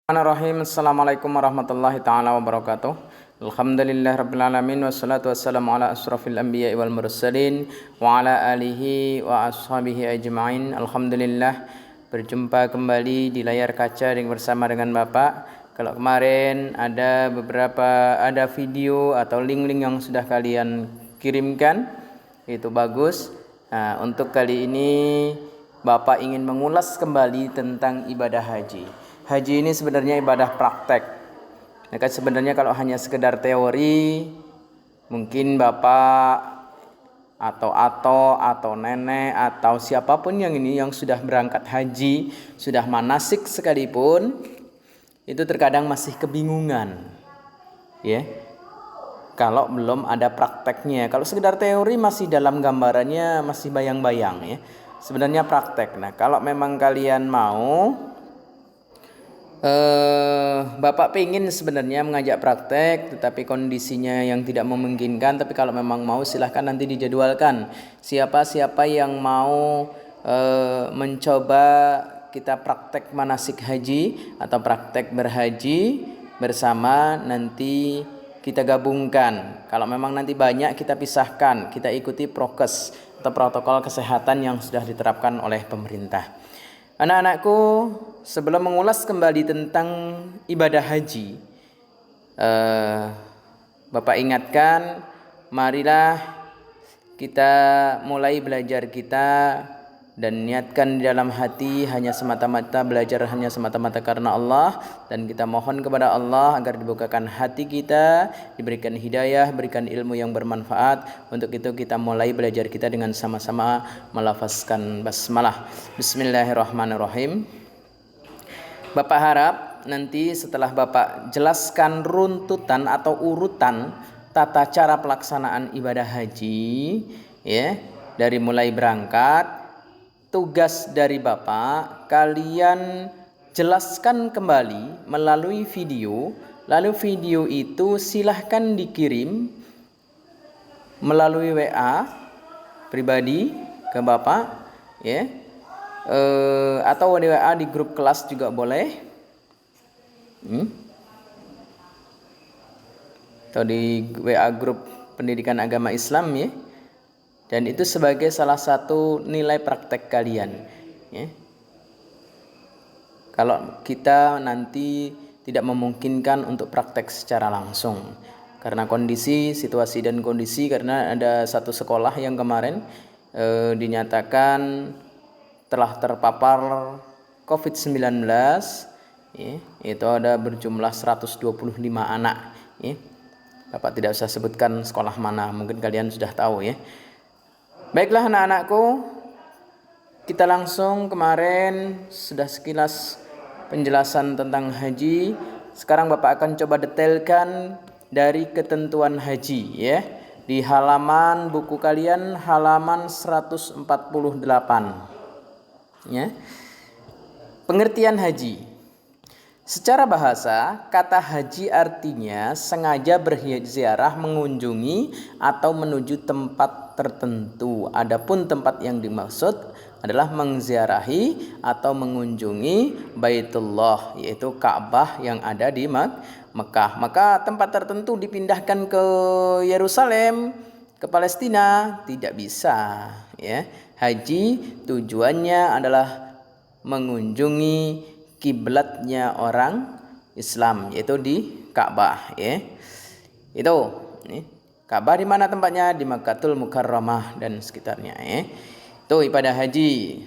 Bismillahirrahmanirrahim. Assalamualaikum warahmatullahi taala wabarakatuh. Alhamdulillah rabbil alamin wassalatu wassalamu ala asrofil anbiya wal mursalin wa ala alihi wa ashabihi ajma'in. Alhamdulillah berjumpa kembali di layar kaca bersama dengan Bapak. Kalau kemarin ada video atau link-link yang sudah kalian kirimkan, itu bagus. Nah, untuk kali ini Bapak ingin mengulas kembali tentang ibadah haji. Haji ini sebenarnya ibadah praktek. Ya kan, sebenarnya kalau hanya sekedar teori, mungkin Bapak atau nenek atau siapapun yang sudah berangkat haji, sudah manasik sekalipun, itu terkadang masih kebingungan. Ya. Kalau belum ada prakteknya. Kalau sekedar teori masih dalam gambarannya, masih bayang-bayang ya. Sebenarnya praktek. Nah, kalau memang kalian mau, Bapak pengen sebenarnya mengajak praktek, tetapi kondisinya yang tidak memungkinkan. Tapi kalau memang mau, silahkan nanti dijadwalkan. Siapa yang mau mencoba kita praktek manasik haji atau praktek berhaji bersama, nanti kita gabungkan. Kalau memang nanti banyak, kita pisahkan. Kita ikuti prokes atau protokol kesehatan yang sudah diterapkan oleh pemerintah. Anak-anakku, sebelum mengulas kembali tentang ibadah haji, Bapak ingatkan, marilah kita mulai belajar kita dan niatkan di dalam hati hanya semata-mata karena Allah, dan kita mohon kepada Allah agar dibukakan hati kita, diberikan hidayah, berikan ilmu yang bermanfaat. Untuk itu kita mulai belajar kita dengan sama-sama melafazkan basmalah. Bismillahirrahmanirrahim. Bapak harap nanti setelah Bapak jelaskan runtutan atau urutan tata cara pelaksanaan ibadah haji, ya, dari mulai berangkat, tugas dari Bapak, kalian jelaskan kembali melalui video. Lalu video itu silahkan dikirim melalui WA pribadi ke Bapak, ya, atau WA di grup kelas juga boleh, atau di WA grup pendidikan agama Islam, ya. Dan itu sebagai salah satu nilai praktek kalian, ya. Kalau kita nanti tidak memungkinkan untuk praktek secara langsung karena situasi dan kondisi, karena ada satu sekolah yang kemarin dinyatakan telah terpapar COVID-19, ya, itu ada berjumlah 125 anak, ya. Bapak tidak usah sebutkan sekolah mana, mungkin kalian sudah tahu, ya. Baiklah anak-anakku, kita langsung, kemarin sudah sekilas penjelasan tentang haji. Sekarang Bapak akan coba detailkan dari ketentuan haji, ya. Di halaman buku kalian, halaman 148. Ya. Pengertian haji. Secara bahasa, kata haji artinya sengaja berziarah, mengunjungi atau menuju tempat tertentu. Adapun tempat yang dimaksud adalah menziarahi atau mengunjungi Baitullah, yaitu Ka'bah yang ada di Mekah. Maka tempat tertentu dipindahkan ke Yerusalem, ke Palestina, tidak bisa, ya. Haji tujuannya adalah mengunjungi kiblatnya orang Islam, yaitu di Ka'bah, ya. Itu, ya. Ka'bah di mana tempatnya? Di Makkahul Mukarramah dan sekitarnya, ya. Itu ibadah haji.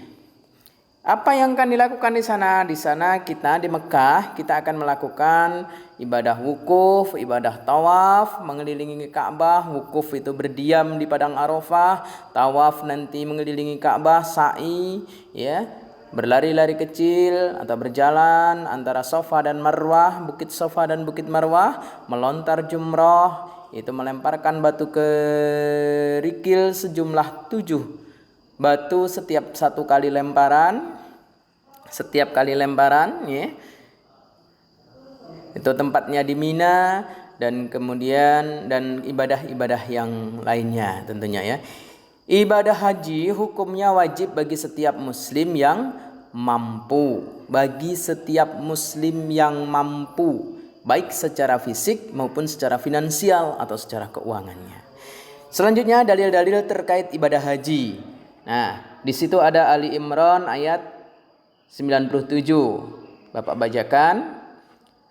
Apa yang akan dilakukan di sana? Di sana kita di Mekah, kita akan melakukan ibadah wukuf, ibadah tawaf, mengelilingi Ka'bah. Wukuf itu berdiam di padang Arafah, tawaf nanti mengelilingi Ka'bah, sa'i, ya. Berlari-lari kecil atau berjalan antara Safa dan Marwah, bukit Safa dan bukit Marwah, melontar jumrah, itu melemparkan batu ke kerikil sejumlah 7 batu setiap kali lemparan, ya. Itu tempatnya di Mina, dan kemudian ibadah-ibadah yang lainnya tentunya, ya. Ibadah haji hukumnya wajib bagi setiap muslim yang mampu, bagi setiap muslim yang mampu, baik secara fisik maupun secara finansial atau secara keuangannya. Selanjutnya dalil-dalil terkait ibadah haji. Nah, di situ ada Ali Imran ayat 97. Bapak bacakan.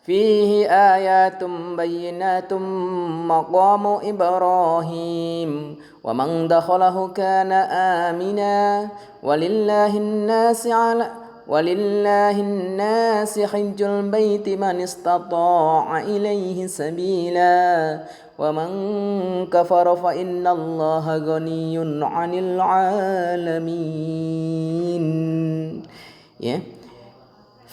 Fihi ayatum bayyinatum maqamu Ibrahim wa man dakhalahu kana amina walillahin nasi hajjul baiti man istata'a ilaihi sabila wa man kafara fa innallaha ghaniyyun 'anil 'alamin. Ya.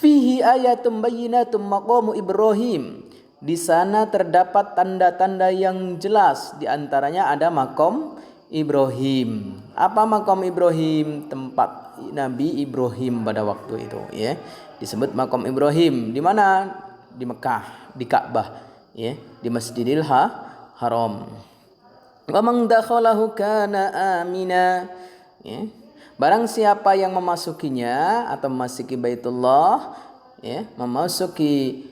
Fihi ayatum bayyinatum maqamu Ibrahim. Di sana terdapat tanda-tanda yang jelas, di antaranya ada makom Ibrahim. Apa makom Ibrahim? Tempat Nabi Ibrahim pada waktu itu, ya. Disebut makom Ibrahim. Di mana? Di Mekah, di Ka'bah, ya, di Masjidil Haram. Wa man dakhalahu kana amina. Ya. Barang siapa yang memasukinya atau memasuki Baitullah, ya, memasuki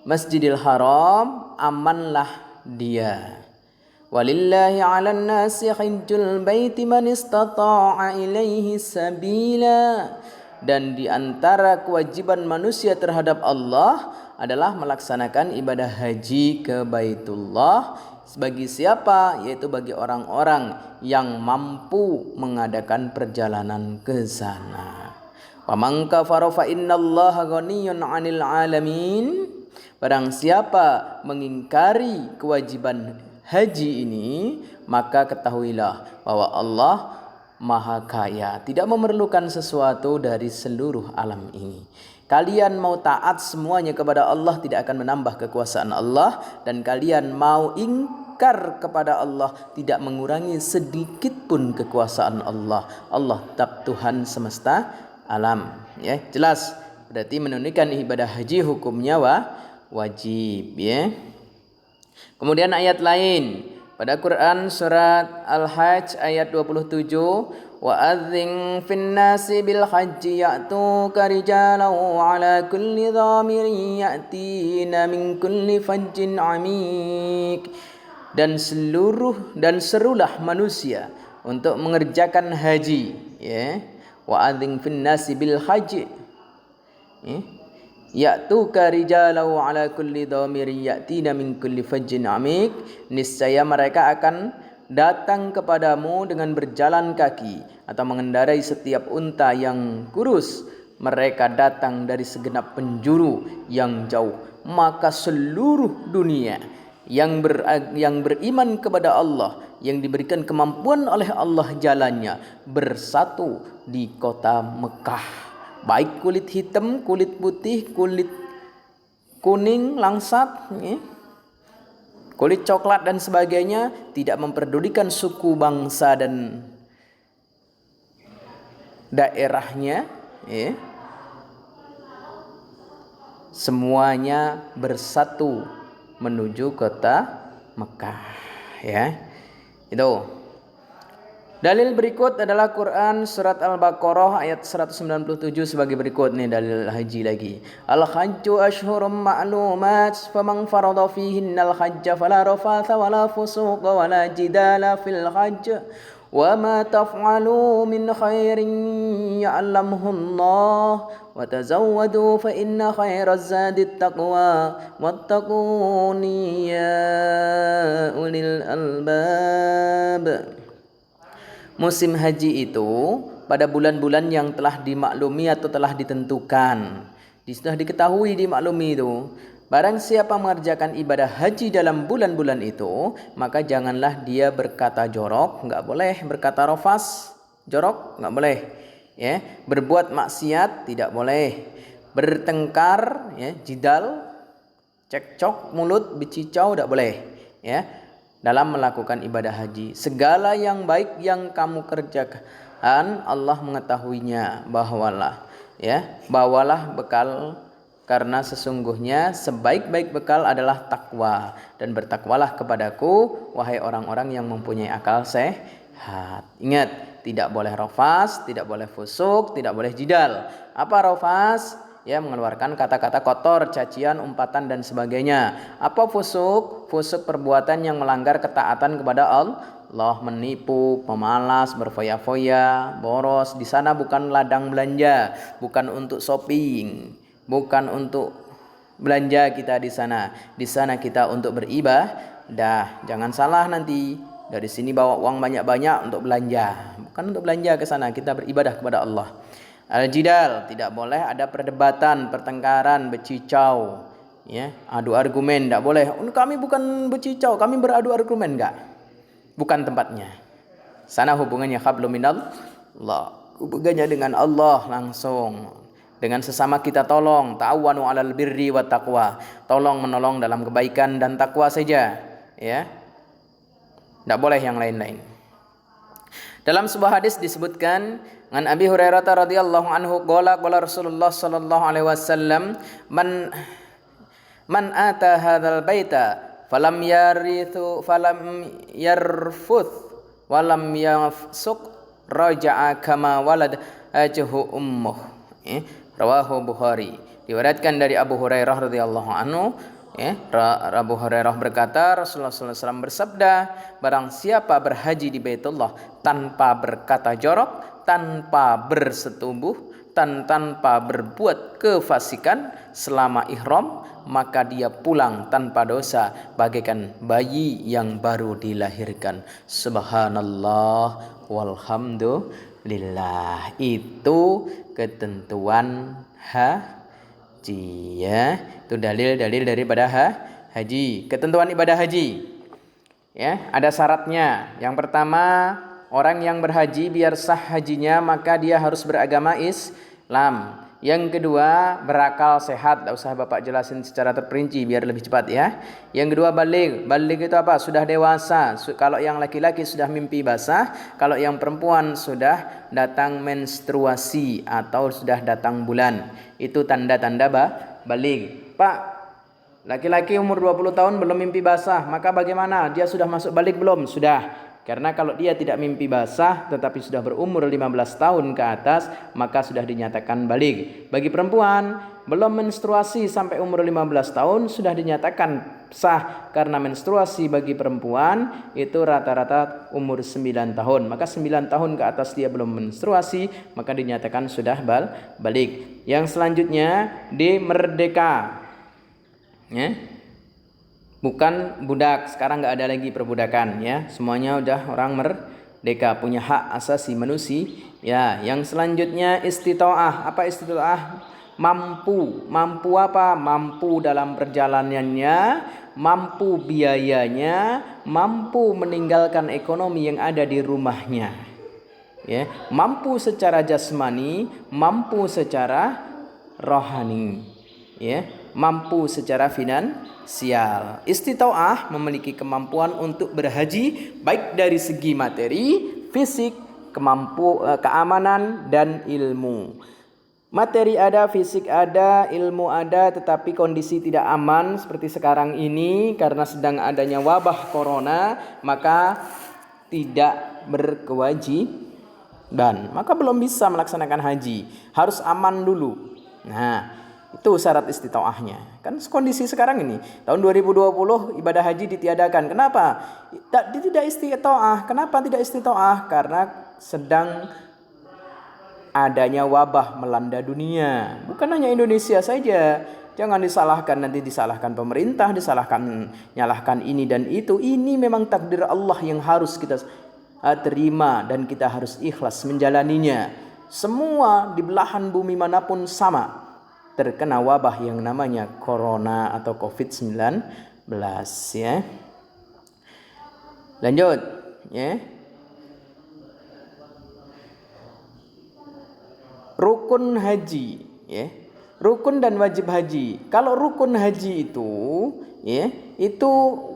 Masjidil Haram, amanlah dia. Walillahi 'alan nasi hajjul baiti man istata'a ilaihi sabila. Dan di antara kewajiban manusia terhadap Allah adalah melaksanakan ibadah haji ke Baitullah. Bagi siapa? Yaitu bagi orang-orang yang mampu mengadakan perjalanan ke sana. Wa man kafara fa innallaha ghaniyyun 'anil 'alamin. Barang siapa mengingkari kewajiban haji ini, maka ketahuilah bahwa Allah Maha Kaya, tidak memerlukan sesuatu dari seluruh alam ini. Kalian mau taat semuanya kepada Allah, tidak akan menambah kekuasaan Allah, dan kalian mau ingkar kepada Allah, tidak mengurangi sedikit pun kekuasaan Allah. Allah tetap Tuhan semesta alam. Ya, jelas. Berarti menunaikan ibadah haji hukumnya wajib, ya. Kemudian ayat lain pada Quran surat Al-Hajj ayat 27, wa adzin fin nasi bil hajji ya'tuka rijalan wa ala kulli dhamirin ya'tina min kulli fajjin 'amik. Dan serulah manusia untuk mengerjakan haji, ya. Wa adzin fin nasi bil hajji, ya. Ya'tuka rijalan wa ala kulli dhamirin ya'tina min kulli fajjin 'amik. Niscaya mereka akan datang kepadamu dengan berjalan kaki atau mengendarai setiap unta yang kurus. Mereka datang dari segenap penjuru yang jauh. Maka seluruh dunia yang beriman kepada Allah, yang diberikan kemampuan oleh Allah jalannya, bersatu di kota Mekah. Baik kulit hitam, kulit putih, kulit kuning, langsat, ya, kulit coklat dan sebagainya, tidak memperdulikan suku, bangsa dan daerahnya, ya. Semuanya bersatu menuju kota Mekah, ya. Itu. Dalil berikut adalah Quran surat Al-Baqarah ayat 197 sebagai berikut nih, dalil haji lagi. Al-hajju ashhurum ma'lumat faman farada fihinnal hajja fala rafatha wala fusuqa wala jidala fil hajj wa ma taf'alu min khairin ya'lamhu Allah wa tazawwadu fa inna khairaz zadit taqwa wattaquni ya ulil albab. Musim haji itu pada bulan-bulan yang telah dimaklumi atau telah ditentukan. Sudah diketahui, dimaklumi itu. Barang siapa mengerjakan ibadah haji dalam bulan-bulan itu, maka janganlah dia berkata jorok, enggak boleh. Berkata rofas, jorok, enggak boleh. Ya, berbuat maksiat tidak boleh. Bertengkar, ya, jidal, cekcok, mulut, bicicau tidak boleh. Ya. Dalam melakukan ibadah haji, segala yang baik yang kamu kerjakan Allah mengetahuinya. Bawalah bekal, karena sesungguhnya sebaik-baik bekal adalah takwa, dan bertakwalah kepadaku wahai orang-orang yang mempunyai akal sehat. Ingat, Tidak boleh rafas, tidak boleh fusuk, tidak boleh jidal. Apa rafas? Ya, mengeluarkan kata-kata kotor, cacian, umpatan dan sebagainya. Apa fusuk? Fusuk perbuatan yang melanggar ketaatan kepada Allah, menipu, pemalas, berfoya-foya, boros. Di sana bukan ladang belanja, bukan untuk shopping, bukan untuk belanja kita di sana. Di sana kita untuk beribadah. Jangan salah nanti. Dari sini bawa uang banyak-banyak untuk belanja. Bukan untuk belanja ke sana, kita beribadah kepada Allah. Al-jidal, tidak boleh ada perdebatan, pertengkaran, bercicau, ya, adu argumen, tidak boleh. Kami bukan bercicau, kami beradu argumen, enggak. Bukan tempatnya. Sana hubungannya hablum minallah, hubungannya dengan Allah langsung. Dengan sesama kita tolong, ta'awanu 'alal birri wat taqwa. Tolong menolong dalam kebaikan dan takwa saja, ya. Tidak boleh yang lain-lain. Dalam sebuah hadis disebutkan an Abi Hurairah radhiyallahu anhu qala Rasulullah sallallahu alaihi wasallam man ata hadzal baita falam yarfuth walam yafsuq raja'a kama waladatuhu ummuh. Rawahu Bukhari. Diriwayatkan dari Abu Hurairah radhiyallahu anhu, Abu Hurairah berkata, Rasulullah SAW bersabda, barang siapa berhaji di Baitullah tanpa berkata jorok, tanpa bersetubuh, tanpa berbuat kefasikan selama ihram, maka dia pulang tanpa dosa bagaikan bayi yang baru dilahirkan. Subhanallah walhamdulillah. Itu ketentuan haji, ya. Itu dalil-dalil daripada haji. Ketentuan ibadah haji, ya, ada syaratnya. Yang pertama, orang yang berhaji biar sah hajinya maka dia harus beragama Islam. Yang kedua, berakal sehat. Tidak usah Bapak jelasin secara terperinci biar lebih cepat, ya. Yang kedua, baligh. Baligh itu apa? Sudah dewasa. Kalau yang laki-laki sudah mimpi basah, kalau yang perempuan sudah datang menstruasi atau sudah datang bulan. Itu tanda-tanda baligh. Pak, laki-laki umur 20 tahun belum mimpi basah, maka bagaimana? Dia sudah masuk baligh belum? Sudah. Karena kalau dia tidak mimpi basah tetapi sudah berumur 15 tahun ke atas, maka sudah dinyatakan baligh. Bagi perempuan belum menstruasi sampai umur 15 tahun sudah dinyatakan sah, karena menstruasi bagi perempuan itu rata-rata umur 9 tahun. Maka 9 tahun ke atas dia belum menstruasi, maka dinyatakan sudah baligh. Yang selanjutnya di merdeka, ya. Bukan budak, sekarang nggak ada lagi perbudakan, ya. Semuanya udah orang merdeka, punya hak asasi manusia. Ya, yang selanjutnya istita'ah. Apa istita'ah? Mampu. Mampu apa? Mampu dalam perjalanannya, mampu biayanya, mampu meninggalkan ekonomi yang ada di rumahnya. Ya, mampu secara jasmani, mampu secara rohani, ya, mampu secara finansial. Istita'ah memiliki kemampuan untuk berhaji baik dari segi materi, fisik, keamanan dan ilmu. Materi ada, fisik ada, ilmu ada, tetapi kondisi tidak aman seperti sekarang ini karena sedang adanya wabah corona, maka tidak berkewajiban, maka belum bisa melaksanakan haji. Harus aman dulu. Nah, itu syarat istita'ahnya. Kan kondisi sekarang ini, tahun 2020 ibadah haji ditiadakan. Kenapa? Tidak istita'ah. Kenapa tidak istita'ah? Karena sedang adanya wabah melanda dunia. Bukan hanya Indonesia saja. Jangan disalahkan, nanti disalahkan pemerintah, nyalahkan ini dan itu. Ini memang takdir Allah yang harus kita terima dan kita harus ikhlas menjalaninya. Semua di belahan bumi manapun sama terkena wabah yang namanya corona atau COVID-19, ya. Lanjut, ya. Rukun haji, ya. Rukun dan wajib haji. Kalau rukun haji itu, ya, itu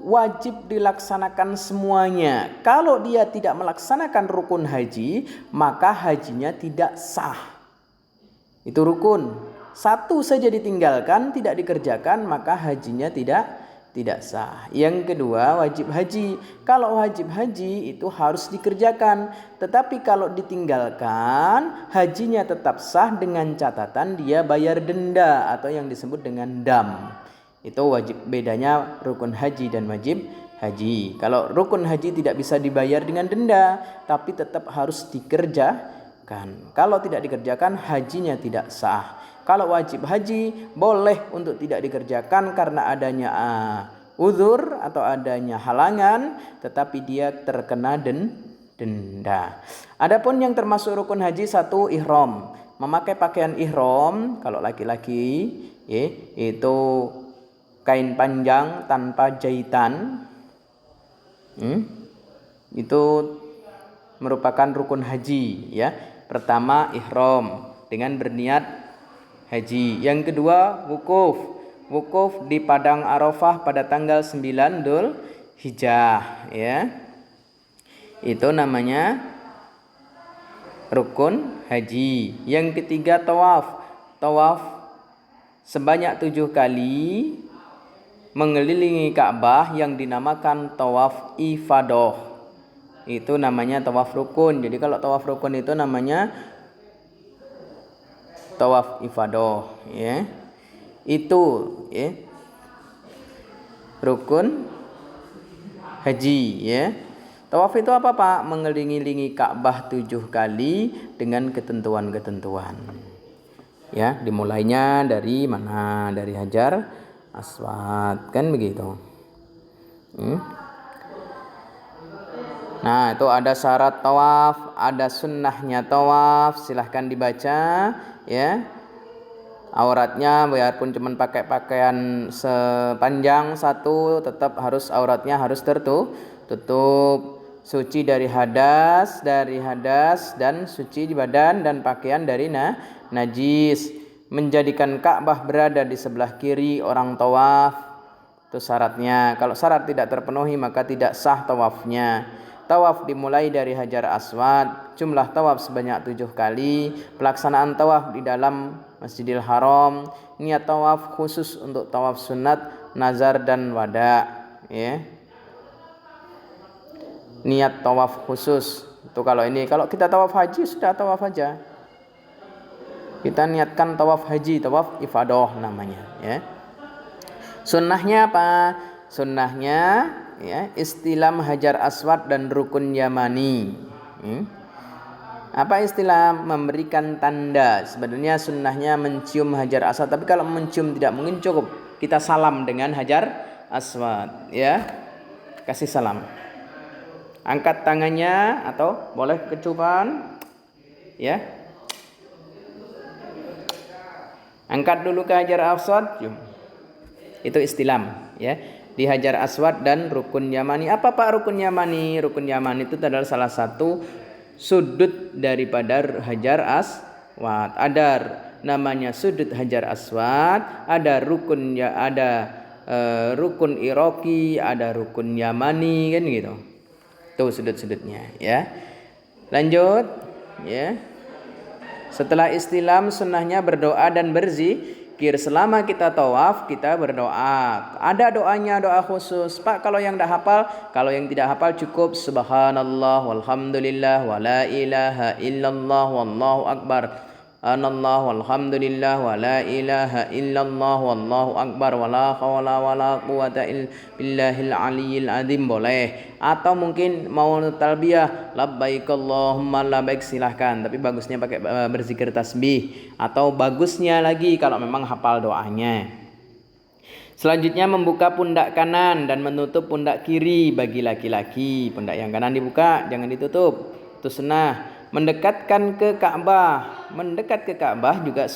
wajib dilaksanakan semuanya. Kalau dia tidak melaksanakan rukun haji, maka hajinya tidak sah. Itu rukun. Satu saja ditinggalkan, tidak dikerjakan, maka hajinya tidak tidak sah. Yang kedua, wajib haji. Kalau wajib haji itu harus dikerjakan, tetapi kalau ditinggalkan, hajinya tetap sah dengan catatan dia bayar denda atau yang disebut dengan dam. Itu wajib, bedanya rukun haji dan wajib haji. Kalau rukun haji tidak bisa dibayar dengan denda, tapi tetap harus dikerjakan. Kalau tidak dikerjakan, hajinya tidak sah. Kalau wajib haji boleh untuk tidak dikerjakan karena adanya uzur atau adanya halangan, tetapi dia terkena denda. Adapun yang termasuk rukun haji, satu, ihram, memakai pakaian ihram. Kalau laki-laki itu kain panjang tanpa jahitan, itu merupakan rukun haji ya. Pertama, ihram dengan berniat haji. Yang kedua, wukuf di padang Arafah pada tanggal 9 Dzul Hijjah ya. Itu namanya rukun haji. Yang ketiga, tawaf sebanyak 7 kali mengelilingi Ka'bah yang dinamakan tawaf ifadah. Itu namanya tawaf rukun. Jadi kalau tawaf rukun itu namanya tawaf ifadah ya. Itu ya rukun haji ya. Tawaf itu apa Pak? Mengelilingi Ka'bah 7 kali dengan ketentuan-ketentuan. Ya, dimulainya dari mana? Dari Hajar Aswad, kan begitu. Nah, itu ada syarat tawaf, ada sunnahnya tawaf, silahkan dibaca ya. Auratnya biarpun cuma pakai pakaian sepanjang satu, tetap harus auratnya harus tertutup. Suci dari hadas dan suci di badan dan pakaian dari najis. Menjadikan Ka'bah berada di sebelah kiri orang tawaf, itu syaratnya. Kalau syarat tidak terpenuhi maka tidak sah tawafnya. Tawaf dimulai dari Hajar Aswad, jumlah tawaf sebanyak 7 kali. Pelaksanaan tawaf di dalam Masjidil Haram, niat tawaf khusus untuk tawaf sunat, nazar dan wada ya. Niat tawaf khusus itu kalau ini. Kalau kita tawaf haji sudah tawaf aja. Kita niatkan tawaf haji, tawaf ifadah namanya ya. Sunnahnya apa? Sunnahnya ya, istilam Hajar Aswad dan rukun Yamani. Apa istilah? Memberikan tanda. Sebenarnya sunnahnya mencium Hajar Aswad, tapi kalau mencium tidak mungkin, cukup kita salam dengan Hajar Aswad ya. Kasih salam. Angkat tangannya atau boleh kecupan ya. Angkat dulu ke Hajar Aswad, itu istilam ya. Di Hajar Aswad dan rukun Yamani. Apa Pak rukun Yamani? Rukun Yamani itu adalah salah satu sudut daripada Hajar Aswad. Ada namanya sudut Hajar Aswad, ada rukun ya, ada rukun Iraqi, ada rukun Yamani, kan gitu. Tuh sudut-sudutnya ya. Lanjut ya. Setelah istilam, sunnahnya berdoa dan berzikir. Selama kita tawaf, kita berdoa. Ada doanya, doa khusus. Pak, kalau yang tidak hafal, kalau yang tidak hafal cukup subhanallah walhamdulillah wala ilaha illallah wallahu akbar. Anallah walhamdulillah wala ilaha illallah wallahu akbar wala hawla wala quwata illa billahil aliyil azim, boleh. Atau mungkin mau talbiyah labbaik Allahumma labbaik, silahkan, tapi bagusnya pakai berzikir tasbih. Atau bagusnya lagi kalau memang hafal doanya. Selanjutnya membuka pundak kanan dan menutup pundak kiri bagi laki-laki. Pundak yang kanan dibuka, jangan ditutup. Itu sunnah. Mendekatkan ke Ka'bah, mendekat ke Ka'bah juga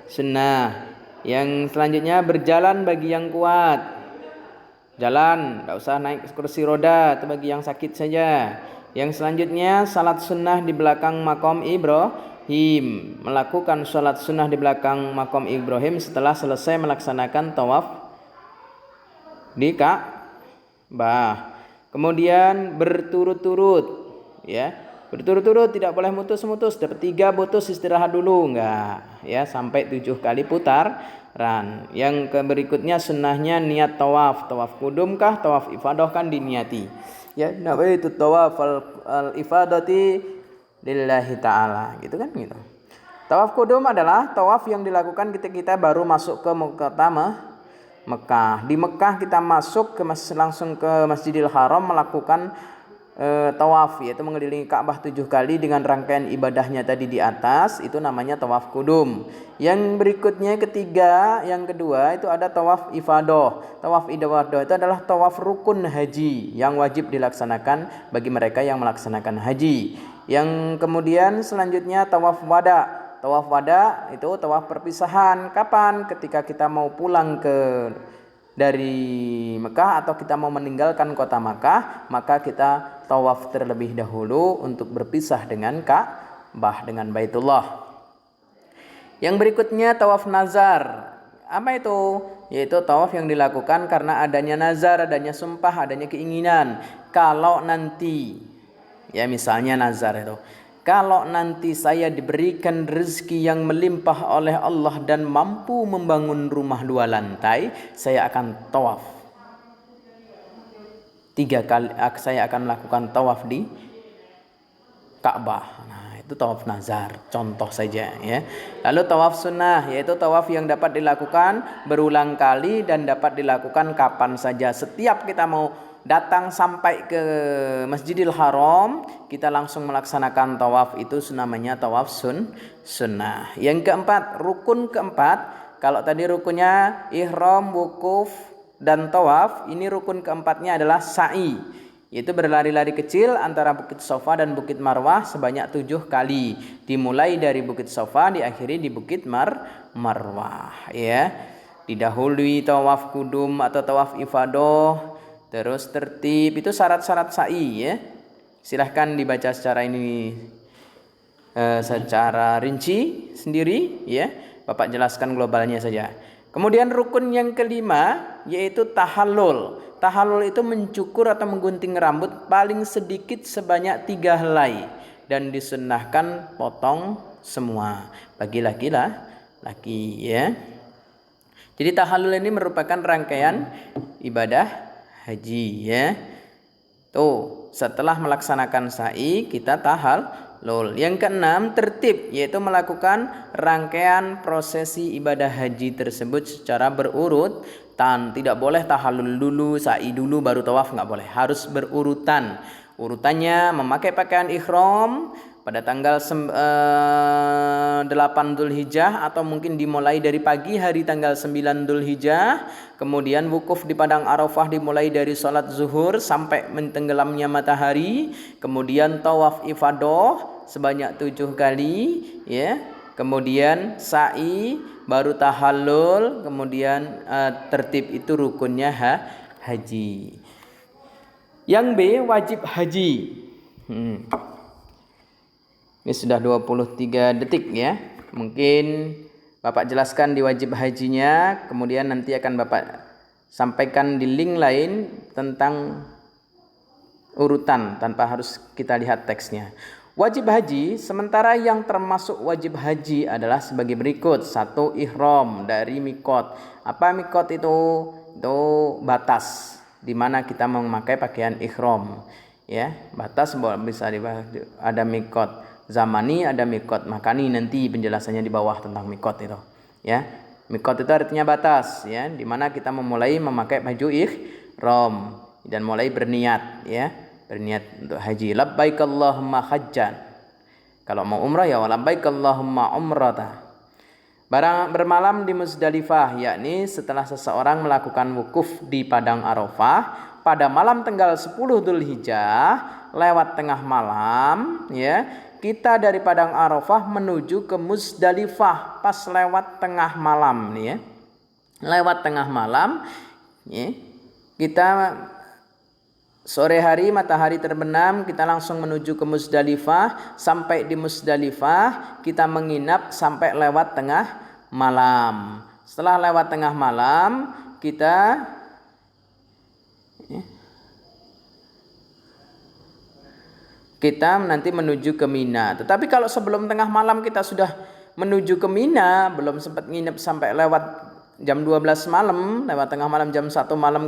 sunnah. Yang selanjutnya berjalan bagi yang kuat. Jalan, tidak usah naik kursi roda, itu bagi yang sakit saja. Yang selanjutnya salat sunnah di belakang makom Ibrahim. Melakukan salat sunnah di belakang makom Ibrahim setelah selesai melaksanakan tawaf di Ka'bah. Kemudian berturut-turut ya. Berturut-turut, tidak boleh mutus-mutus. Dapat 3 putus istirahat dulu, enggak ya, sampai 7 kali putar Yang berikutnya sunnahnya niat tawaf. Tawaf kudum kah, tawaf ifadah kan diniati. Ya, nawaitu tawaf al-ifadati lillahi ta'ala. Gitu kan gitu. Tawaf kudum adalah tawaf yang dilakukan ketika kita baru masuk ke kota Mekah. Di Mekah kita masuk langsung ke Masjidil Haram melakukan tawaf, yaitu mengelilingi Ka'bah 7 kali dengan rangkaian ibadahnya tadi di atas, itu namanya tawaf kudum. Yang berikutnya yang kedua itu ada tawaf ifadah. Tawaf ifadah itu adalah tawaf rukun haji yang wajib dilaksanakan bagi mereka yang melaksanakan haji. Yang kemudian selanjutnya tawaf wada. Tawaf wada itu tawaf perpisahan. Kapan? Ketika kita mau pulang dari Mekah atau kita mau meninggalkan kota Mekah, maka kita tawaf terlebih dahulu untuk berpisah dengan Ka'bah, dengan Baitullah. Yang berikutnya tawaf nazar. Apa itu? Yaitu tawaf yang dilakukan karena adanya nazar, adanya sumpah, adanya keinginan. Kalau nanti, ya misalnya nazar itu, kalau nanti saya diberikan rezeki yang melimpah oleh Allah dan mampu membangun rumah 2 lantai, saya akan tawaf 3 kali. Saya akan melakukan tawaf di Ka'bah. Nah, itu tawaf nazar, contoh saja ya. Lalu tawaf sunnah, yaitu tawaf yang dapat dilakukan berulang kali dan dapat dilakukan kapan saja. Setiap kita mau datang sampai ke Masjidil Haram, kita langsung melaksanakan tawaf, itu namanya tawaf sunnah. Yang keempat, rukun keempat. Kalau tadi rukunnya ihram, wukuf, dan tawaf, ini rukun keempatnya adalah sa'i, yaitu berlari-lari kecil antara Bukit Safa dan Bukit Marwah sebanyak 7 kali. Dimulai dari Bukit Safa, diakhiri di Bukit Marwah ya. Didahului tawaf kudum atau tawaf ifadah, terus tertib, itu syarat-syarat sa'i ya. Silahkan dibaca secara secara rinci sendiri ya. Bapak jelaskan globalnya saja. Kemudian rukun yang kelima yaitu tahallul. Tahallul itu mencukur atau menggunting rambut paling sedikit sebanyak 3 helai dan disunnahkan potong semua bagi laki-laki ya. Jadi tahallul ini merupakan rangkaian ibadah haji ya. Tuh, setelah melaksanakan sa'i kita tahallul. Yang keenam tertib, yaitu melakukan rangkaian prosesi ibadah haji tersebut secara berurutan. Tidak boleh tahallul dulu, sa'i dulu baru tawaf, nggak boleh. Harus berurutan. Urutannya memakai pakaian ihram pada tanggal 8 Dzulhijjah atau mungkin dimulai dari pagi hari tanggal 9 Dzulhijjah. Kemudian wukuf di padang Arafah dimulai dari sholat zuhur sampai tenggelamnya matahari. Kemudian tawaf ifadah sebanyak 7 kali ya. Kemudian sa'i, baru tahallul, kemudian tertib, itu rukunnya haji. Yang B, wajib haji. Ini sudah 23 detik ya. Mungkin Bapak jelaskan di wajib hajinya, kemudian nanti akan Bapak sampaikan di link lain tentang urutan tanpa harus kita lihat teksnya. Wajib haji, sementara yang termasuk wajib haji adalah sebagai berikut. 1, ihram dari mikot. Apa mikot itu? Itu batas di mana kita memakai pakaian ihram. Ya, batas bisa ada mikot zamani, ada mikot makani, nanti penjelasannya di bawah tentang mikot itu ya. Mikot itu artinya batas ya, di mana kita memulai memakai baju ihram dan mulai berniat ya, berniat untuk haji. Labbaik Allahumma hajjan. Kalau mau umrah ya labbaik Allahumma umrata. Bermalam di Muzdalifah, yakni setelah seseorang melakukan wukuf di padang Arafah pada malam tanggal 10 Dzulhijjah lewat tengah malam ya. Kita dari padang Arafah menuju ke Muzdalifah pas lewat tengah malam nih ya. Lewat tengah malam ya. Kita sore hari matahari terbenam, kita langsung menuju ke Muzdalifah. Sampai di Muzdalifah kita menginap sampai lewat tengah malam. Setelah lewat tengah malam kita nanti menuju ke Mina. Tetapi kalau sebelum tengah malam kita sudah menuju ke Mina, belum sempat nginep sampai lewat jam 12 malam, lewat tengah malam jam 1 malam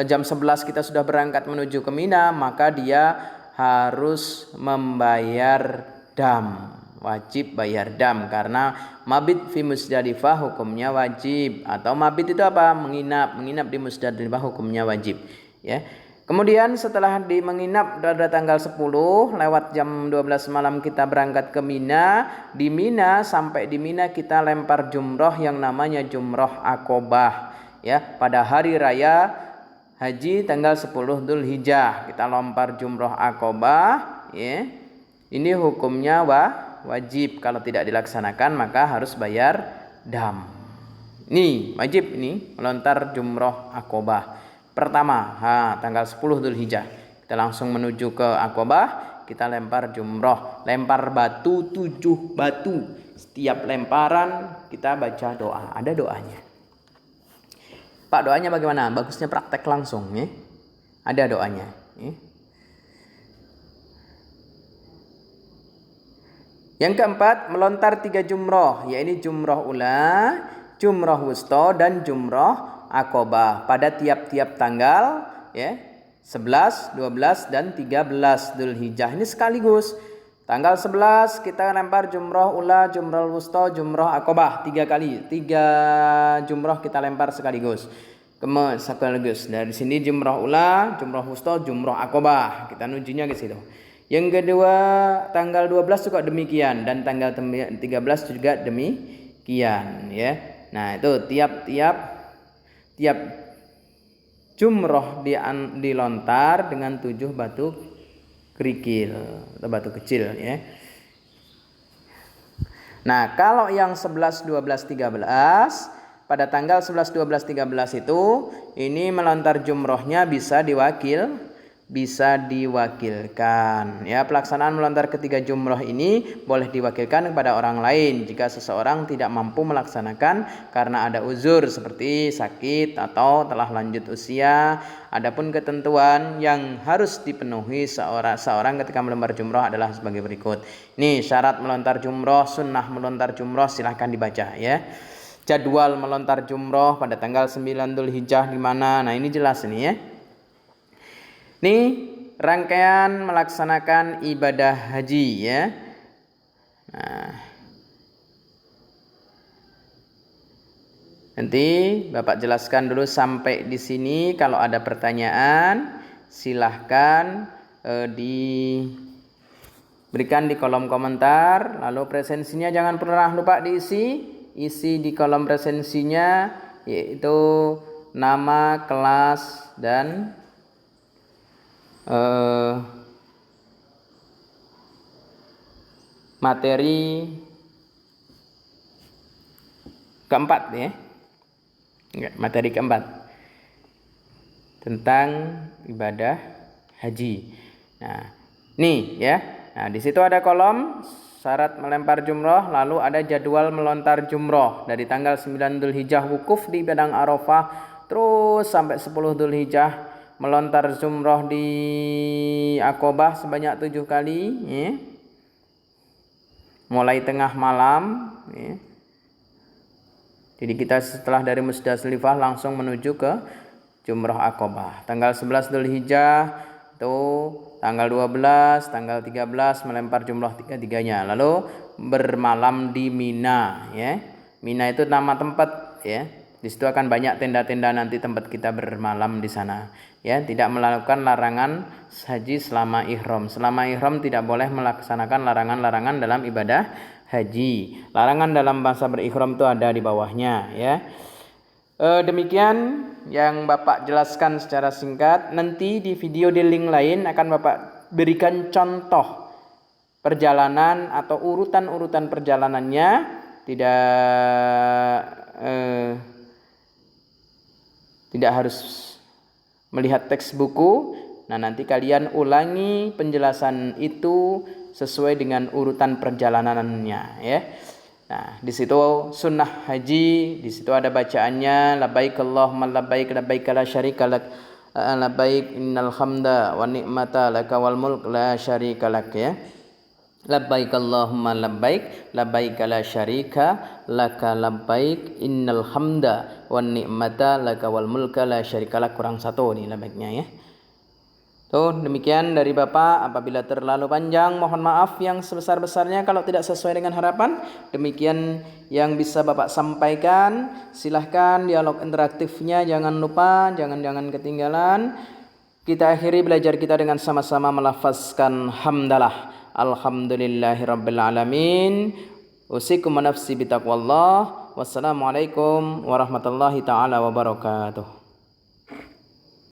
jam 11 kita sudah berangkat menuju ke Mina, maka dia harus membayar dam. Wajib bayar dam karena mabit fi Musdalifah hukumnya wajib, atau mabit itu apa? Menginap di Musdalifah hukumnya wajib, ya. Kemudian setelah menginap pada tanggal 10 lewat jam 12 malam kita berangkat ke Mina. Di Mina, sampai di Mina kita lempar jumroh yang namanya jumroh Aqobah, ya. Pada hari raya haji tanggal 10 Dzulhijjah kita lempar jumroh Aqobah, ya. Ini hukumnya wajib. Kalau tidak dilaksanakan maka harus bayar dam. Ini wajib melontar jumroh Aqobah. Pertama, tanggal 10 Dzulhijjah kita langsung menuju ke Aqobah, kita lempar jumroh, lempar batu 7 batu. Setiap lemparan kita baca doa, ada doanya. Pak, doanya bagaimana? Bagusnya praktek langsung, ya. Ada doanya, ya. Yang keempat, melontar 3 jumroh, yaitu jumroh ula, jumroh wusta, dan jumroh Aqobah pada tiap-tiap tanggal, ya, 11, 12 dan 13 Dzulhijjah. Ini sekaligus. Tanggal 11 kita lempar jumroh ula, jumroh wusta, jumroh Aqobah 3 kali. 3 jumroh kita lempar sekaligus. Sekaligus. Dari sini jumroh ula, jumroh wusta, jumroh Aqobah. Kita nujunya ke situ. Yang kedua, tanggal 12 juga demikian, dan tanggal 13 juga demikian, ya. Nah, itu tiap jumroh dilontar dengan 7 batu kerikil atau batu kecil, ya. Nah, kalau yang 11, 12, 13 pada tanggal 11, 12, 13 itu ini melontar jumrohnya bisa diwakilkan, ya. Pelaksanaan melontar ketiga jumroh ini boleh diwakilkan kepada orang lain jika seseorang tidak mampu melaksanakan karena ada uzur seperti sakit atau telah lanjut usia. Adapun ketentuan yang harus dipenuhi seorang ketika melontar jumroh adalah sebagai berikut. Ini syarat melontar jumroh, sunnah melontar jumroh, silahkan dibaca, ya. Jadwal melontar jumroh pada tanggal 9 Dzulhijjah di mana? Nah, ini jelas ini, ya. Ini rangkaian melaksanakan ibadah haji, ya. Nah, nanti Bapak jelaskan dulu sampai di sini. Kalau ada pertanyaan silahkan diberikan di kolom komentar. Lalu presensinya jangan pernah lupa diisi. Isi di kolom presensinya yaitu nama, kelas, dan materi keempat, ya. Materi keempat tentang ibadah haji. Nah, nih, ya. Nah, di situ ada kolom syarat melempar jumroh, lalu ada jadwal melontar jumroh dari tanggal 9 Dzulhijjah wukuf di Padang Arafah terus sampai 10 Dzulhijjah melontar jumroh di Aqobah sebanyak 7 kali, ya. Mulai tengah malam, ya. Jadi kita setelah dari Musdalifah langsung menuju ke jumroh Aqobah. Tanggal 11 Dzulhijjah itu tanggal 12, tanggal 13 melempar jumroh tiga-tiganya. Lalu bermalam di Mina, ya. Mina itu nama tempat, ya. Di situ akan banyak tenda-tenda nanti tempat kita bermalam di sana, ya. Tidak melakukan larangan haji selama ihram. Selama ihram tidak boleh melaksanakan larangan-larangan dalam ibadah haji. Larangan dalam masa berihram itu ada di bawahnya, ya. Demikian yang Bapak jelaskan secara singkat. Nanti di video di link lain akan Bapak berikan contoh perjalanan atau urutan-urutan perjalanannya. Tidak harus melihat teks buku. Nah, nanti kalian ulangi penjelasan itu sesuai dengan urutan perjalanannya, ya. Nah, di situ sunnah haji, di situ ada bacaannya labbaik Allahumma labbaik labbaik la syarika lak labbaik innal hamda wa ni'mata laka wal mulk la syarika lak, ya. Labbaik Allahumma labbaik, labbaik la syarika laka labbaik, innal hamda wan ni'mata laka wal mulka la syarika lak. Kurang satu nih labbaiknya ya. Tuh, demikian dari Bapak. Apabila terlalu panjang, mohon maaf yang sebesar-besarnya kalau tidak sesuai dengan harapan. Demikian yang bisa Bapak sampaikan. Silahkan dialog interaktifnya jangan lupa, jangan ketinggalan. Kita akhiri belajar kita dengan sama-sama melafazkan hamdalah. Alhamdulillahirabbil alamin. Usikum wa nafsi bitaqwallah. Wassalamualaikum warahmatullahi taala wabarakatuh.